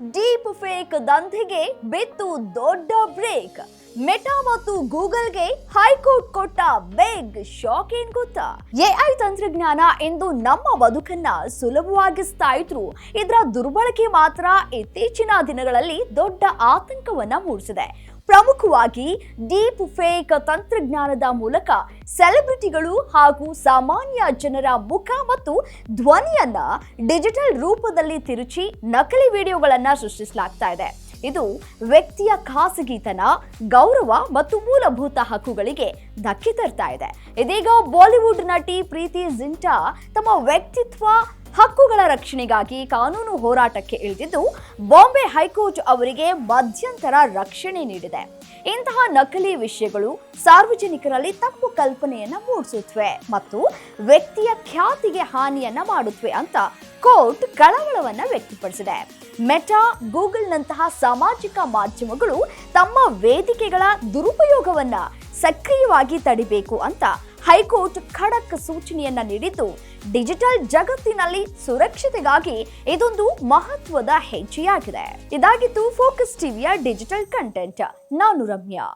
Deep fake ದಂಧೆಗೆ ಬಿತ್ತು ದೊಡ್ಡ break. Meta ಮತ್ತು ಗೂಗಲ್ಗೆ ಹೈಕೋರ್ಟ್ ಕೊಟ್ಟ ಬಿಗ್ ಶಾಕ್ ಏನ್ ಗೊತ್ತಾ? ಎಐ ತಂತ್ರಜ್ಞಾನ ಇಂದು ನಮ್ಮ ಬದುಕನ್ನ ಸುಲಭವಾಗಿಸ್ತಾ ಇದ್ರು ಇದರ ದುರ್ಬಳಕೆ ಮಾತ್ರ ಇತ್ತೀಚಿನ ದಿನಗಳಲ್ಲಿ ದೊಡ್ಡ ಆತಂಕವನ್ನ ಮೂಡಿಸಿದೆ. ಪ್ರಮುಖವಾಗಿ ಡೀಪ್ ಫೇಕ್ ತಂತ್ರಜ್ಞಾನದ ಮೂಲಕ ಸೆಲೆಬ್ರಿಟಿಗಳು ಹಾಗೂ ಸಾಮಾನ್ಯ ಜನರ ಮುಖ ಮತ್ತು ಧ್ವನಿಯನ್ನ ಡಿಜಿಟಲ್ ರೂಪದಲ್ಲಿ ತಿರುಚಿ ನಕಲಿ ವಿಡಿಯೋಗಳನ್ನ ಸೃಷ್ಟಿಸಲಾಗ್ತಾ ಇದೆ. ಇದು ವ್ಯಕ್ತಿಯ ಖಾಸಗಿತನ, ಗೌರವ ಮತ್ತು ಮೂಲಭೂತ ಹಕ್ಕುಗಳಿಗೆ ಧಕ್ಕೆ ತರ್ತಾ ಇದೆ. ಇದೀಗ ಬಾಲಿವುಡ್ ನಟಿ ಪ್ರೀತಿ ಜಿಂಟಾ ತಮ್ಮ ವ್ಯಕ್ತಿತ್ವ ಹಕ್ಕುಗಳ ರಕ್ಷಣೆಗಾಗಿ ಕಾನೂನು ಹೋರಾಟಕ್ಕೆ ಇಳಿದಿದ್ದು ಬಾಂಬೆ ಹೈಕೋರ್ಟ್ ಅವರಿಗೆ ಮಧ್ಯಂತರ ರಕ್ಷಣೆ ನೀಡಿದೆ. ಇಂತಹ ನಕಲಿ ವಿಷಯಗಳು ಸಾರ್ವಜನಿಕರಲ್ಲಿ ತಪ್ಪು ಕಲ್ಪನೆಯನ್ನ ಮೂಡಿಸುತ್ತವೆ ಮತ್ತು ವ್ಯಕ್ತಿಯ ಖ್ಯಾತಿಗೆ ಹಾನಿಯನ್ನ ಮಾಡುತ್ತವೆ ಅಂತ ಕೋರ್ಟ್ ಕಳವಳವನ್ನ ವ್ಯಕ್ತಪಡಿಸಿದೆ. ಮೆಟಾ, ಗೂಗಲ್ನಂತಹ ಸಾಮಾಜಿಕ ಮಾಧ್ಯಮಗಳು ತಮ್ಮ ವೇದಿಕೆಗಳ ದುರುಪಯೋಗವನ್ನ ಸಕ್ರಿಯವಾಗಿ ತಡಿಬೇಕು ಅಂತ ಹೈಕೋರ್ಟ್ ಖಡಕ್ ಸೂಚನೆಯನ್ನ ನೀಡಿದ್ದು, ಡಿಜಿಟಲ್ ಜಗತ್ತಿನಲ್ಲಿ ಸುರಕ್ಷತೆಗಾಗಿ ಇದೊಂದು ಮಹತ್ವದ ಹೆಜ್ಜೆಯಾಗಿದೆ. ಇದಾಗಿತ್ತು ಫೋಕಸ್ ಟಿವಿಯ ಡಿಜಿಟಲ್ ಕಂಟೆಂಟ್. ನಾನು ರಮ್ಯಾ.